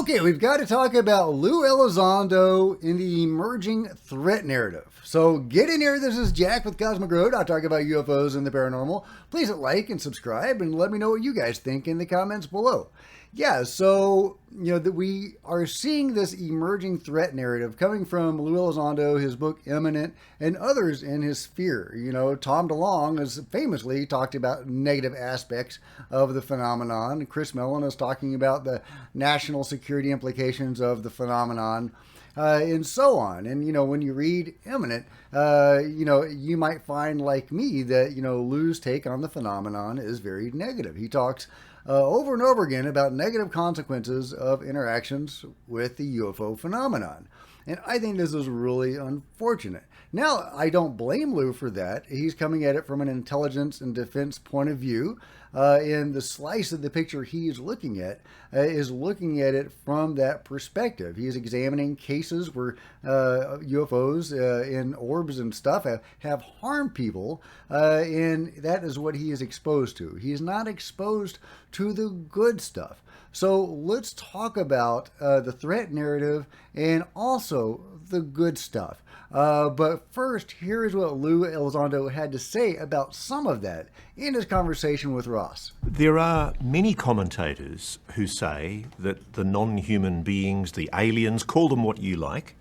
Okay, we've got to talk about Lou Elizondo in the emerging threat narrative. So get in here. This is Jack with Cosmic Road. I'll talk about UFOs and the paranormal. Please hit like and subscribe and let me know what you guys think in the comments below. Yeah, so, that we are seeing this emerging threat narrative coming from Lou Elizondo, his book Imminent, and others in his sphere. Tom DeLonge has famously talked about negative aspects of the phenomenon. Chris Mellon is talking about the national security implications of the phenomenon. And so on. And, when you read Imminent, you might find, like me, that, Lou's take on the phenomenon is very negative. He talks over and over again about negative consequences of interactions with the UFO phenomenon. And I think this is really unfortunate. Now, I don't blame Lou for that. He's coming at it from an intelligence and defense point of view. And the slice of the picture he's looking at is looking at it from that perspective. He's examining cases where UFOs in orbs and stuff have harmed people, and that is what he is exposed to. He's not exposed to the good stuff. So let's talk about the threat narrative and also the good stuff. But first, here is what Lou Elizondo had to say about some of that in his conversation with Ross. There are many commentators who say that the non-human beings, the aliens, call them what you like,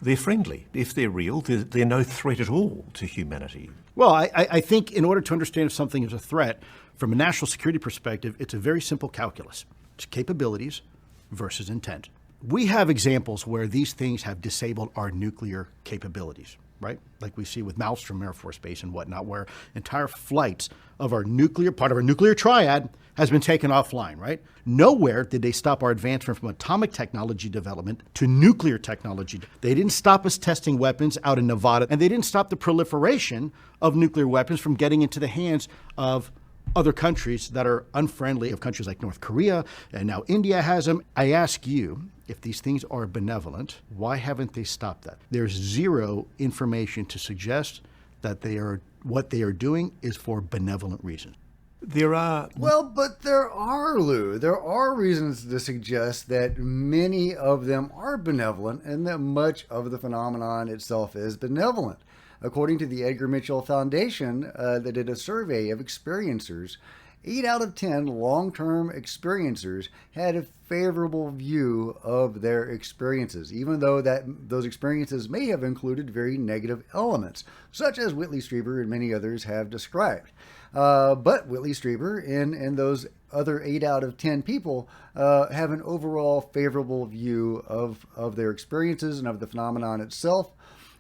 they're friendly. If they're real, they're no threat at all to humanity. Well, I think in order to understand if something is a threat, from a national security perspective, it's a very simple calculus. It's capabilities versus intent. We have examples where these things have disabled our nuclear capabilities, right? Like we see with Malmstrom Air Force Base and whatnot, where entire flights of our nuclear, part of our nuclear triad, has been taken offline, right? Nowhere did they stop our advancement from atomic technology development to nuclear technology. They didn't stop us testing weapons out in Nevada, and they didn't stop the proliferation of nuclear weapons from getting into the hands of other countries that are unfriendly, of countries like North Korea, and now India has them. I ask you, if these things are benevolent, why haven't they stopped that? There's zero information to suggest that what they are doing is for benevolent reasons. Well, but there are, Lou. There are reasons to suggest that many of them are benevolent and that much of the phenomenon itself is benevolent. According to the Edgar Mitchell Foundation, that did a survey of experiencers, 8 out of 10 long-term experiencers had a favorable view of their experiences, even though those experiences may have included very negative elements, such as Whitley Strieber and many others have described. But Whitley Strieber and those other 8 out of 10 people have an overall favorable view of their experiences and of the phenomenon itself.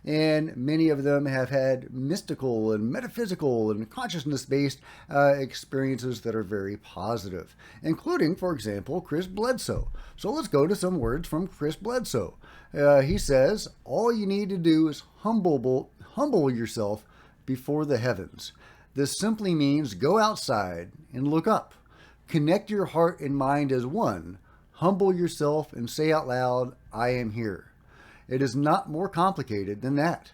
And many of them have had mystical and metaphysical and consciousness-based experiences that are very positive, including, for example, Chris Bledsoe. So let's go to some words from Chris Bledsoe. He says, all you need to do is humble yourself before the heavens. This simply means go outside and look up. Connect your heart and mind as one. Humble yourself and say out loud, I am here. It is not more complicated than that.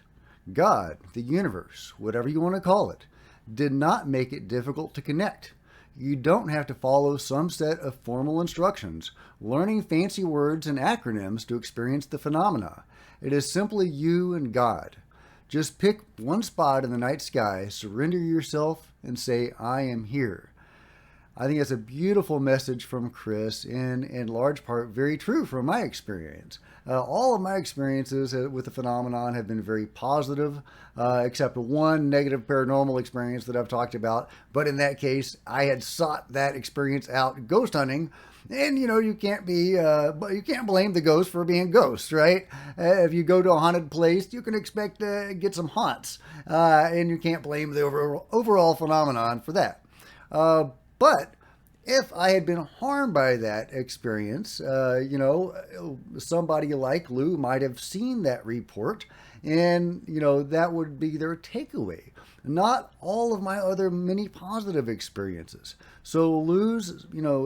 God, the universe, whatever you want to call it, did not make it difficult to connect. You don't have to follow some set of formal instructions, learning fancy words and acronyms to experience the phenomena. It is simply you and God. Just pick one spot in the night sky, surrender yourself, and say, I am here. I think that's a beautiful message from Chris, and in large part very true from my experience. All of my experiences with the phenomenon have been very positive, except one negative paranormal experience that I've talked about. But in that case, I had sought that experience out ghost hunting. And, you can't blame the ghost for being ghosts, right? If you go to a haunted place, you can expect to get some haunts. And you can't blame the overall phenomenon for that. But if I had been harmed by that experience, somebody like Lou might have seen that report, and, that would be their takeaway. Not all of my other many positive experiences. So Lou's,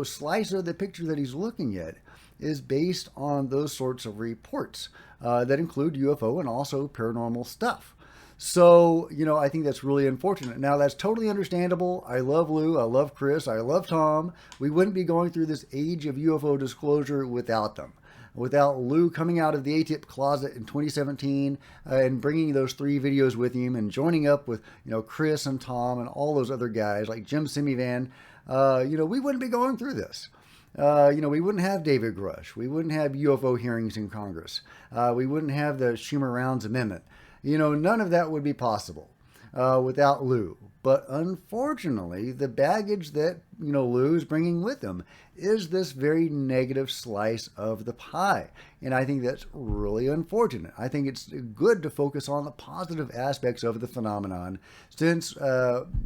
slice of the picture that he's looking at is based on those sorts of reports that include UFO and also paranormal stuff. So, I think that's really unfortunate. Now, that's totally understandable. I love Lou. I love Chris. I love Tom. We wouldn't be going through this age of UFO disclosure without them. Without Lou coming out of the ATIP closet in 2017 and bringing those 3 videos with him and joining up with, Chris and Tom and all those other guys like Jim Simivan, we wouldn't be going through this. We wouldn't have David Grush. We wouldn't have UFO hearings in Congress. We wouldn't have the Schumer-Rounds Amendment. None of that would be possible without Lou. But unfortunately, the baggage that, Lou is bringing with him is this very negative slice of the pie. And I think that's really unfortunate. I think it's good to focus on the positive aspects of the phenomenon, since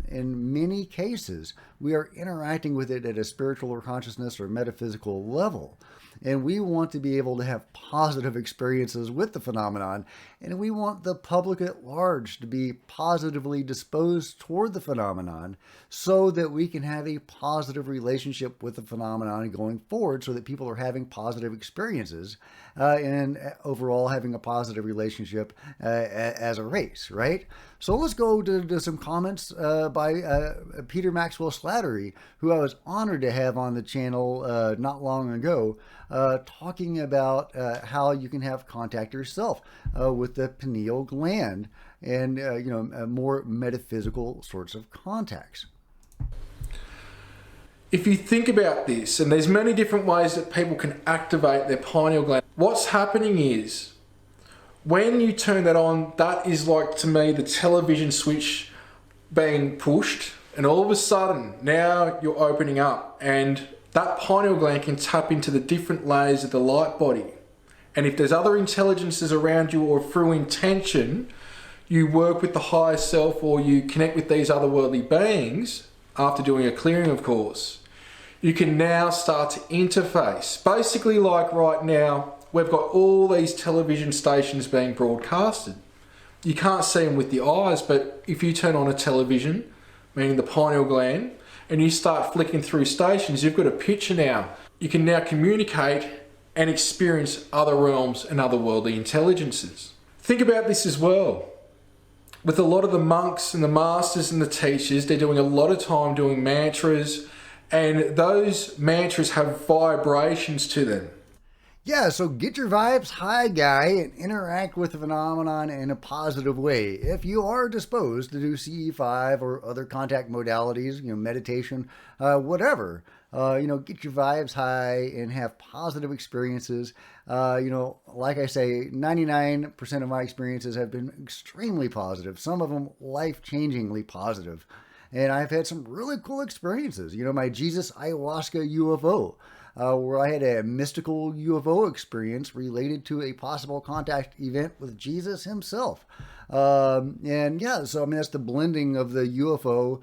in many cases, we are interacting with it at a spiritual or consciousness or metaphysical level. And we want to be able to have positive experiences with the phenomenon. And we want the public at large to be positively disposed toward the phenomenon so that we can have a positive relationship with the phenomenon going forward, so that people are having positive experiences and overall having a positive relationship as a race, right? So let's go to some comments by Peter Maxwell Slattery, who I was honored to have on the channel not long ago, talking about how you can have contact yourself with the pineal gland and more metaphysical sorts of contacts. If you think about this, and there's many different ways that people can activate their pineal gland, what's happening is when you turn that on, that is like, to me, the television switch being pushed, and all of a sudden now you're opening up, and that pineal gland can tap into the different layers of the light body. And if there's other intelligences around you, or through intention, you work with the higher self, or you connect with these otherworldly beings, after doing a clearing, of course, you can now start to interface. Basically, like right now, we've got all these television stations being broadcasted. You can't see them with the eyes, but if you turn on a television, meaning the pineal gland, and you start flicking through stations, you've got a picture now. You can now communicate and experience other realms and otherworldly intelligences. Think about this as well. With a lot of the monks and the masters and the teachers, they're doing a lot of time doing mantras, and those mantras have vibrations to them. Yeah, so get your vibes high, guy, and interact with the phenomenon in a positive way. If you are disposed to do CE5 or other contact modalities, meditation, whatever, get your vibes high and have positive experiences. Like I say, 99% of my experiences have been extremely positive. Some of them life-changingly positive. And I've had some really cool experiences. My Jesus ayahuasca UFO. Where I had a mystical UFO experience related to a possible contact event with Jesus himself. And yeah, so that's the blending of the UFO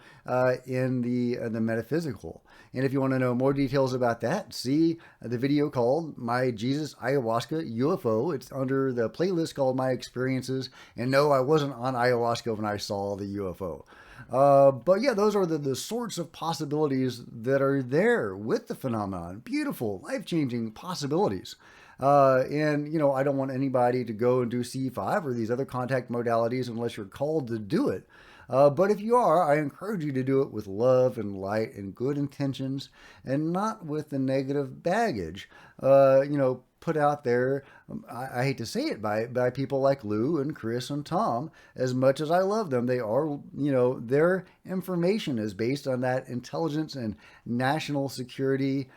in the metaphysical. And if you want to know more details about that, see the video called My Jesus Ayahuasca UFO. It's under the playlist called My Experiences. And no, I wasn't on ayahuasca when I saw the UFO. But yeah, those are the sorts of possibilities that are there with the phenomenon. Beautiful, life-changing possibilities. And I don't want anybody to go and do C5 or these other contact modalities unless you're called to do it. But if you are, I encourage you to do it with love and light and good intentions, and not with the negative baggage, put out there. I hate to say it by people like Lou and Chris and Tom. As much as I love them, they are, their information is based on that intelligence and national security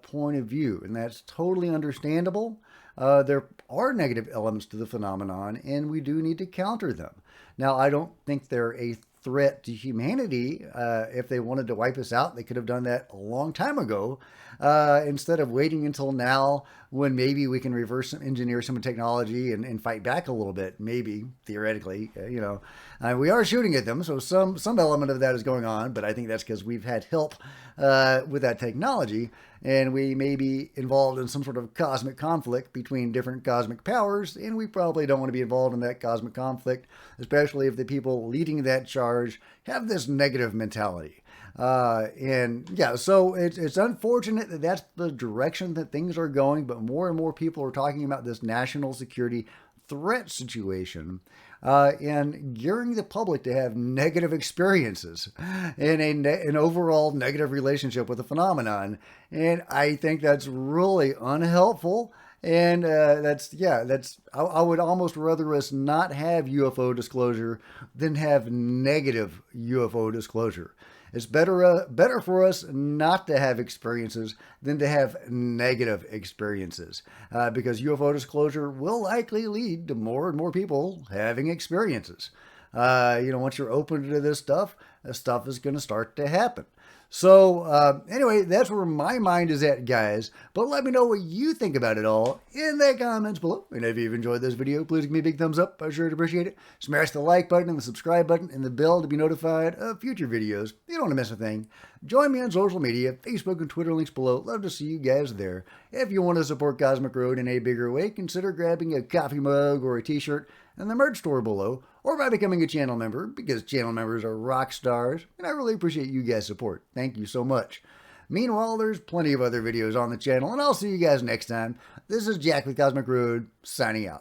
point of view. And that's totally understandable. There are negative elements to the phenomenon, and we do need to counter them. Now, I don't think they're a threat to humanity. If they wanted to wipe us out, they could have done that a long time ago, instead of waiting until now when maybe we can reverse engineer some technology and fight back a little bit, maybe, theoretically. We are shooting at them, so some element of that is going on, but I think that's because we've had help with that technology, and we may be involved in some sort of cosmic conflict between different cosmic powers, and we probably don't want to be involved in that cosmic conflict, especially if the people leading that charge have this negative mentality. And yeah, so it's unfortunate that that's the direction that things are going, but more and more people are talking about this national security threat situation. in gearing the public to have negative experiences and an overall negative relationship with the phenomenon. And I think that's really unhelpful. And I would almost rather us not have UFO disclosure than have negative UFO disclosure. It's better for us not to have experiences than to have negative experiences, because UFO disclosure will likely lead to more and more people having experiences. Once you're open to this stuff is going to start to happen. So anyway, that's where my mind is at, guys. But let me know what you think about it all in the comments below. And if you've enjoyed this video, please give me a big thumbs up. I sure would appreciate it. Smash the like button and the subscribe button and the bell to be notified of future videos. You don't want to miss a thing. Join me on social media, Facebook and Twitter, links below. Love to see you guys there. If you want to support Cosmic Road in a bigger way, consider grabbing a coffee mug or a t-shirt in the merch store below, or by becoming a channel member, because channel members are rock stars, and I really appreciate you guys' support. Thank you so much. Meanwhile, there's plenty of other videos on the channel, and I'll see you guys next time. This is Jack with Cosmic Road, signing out.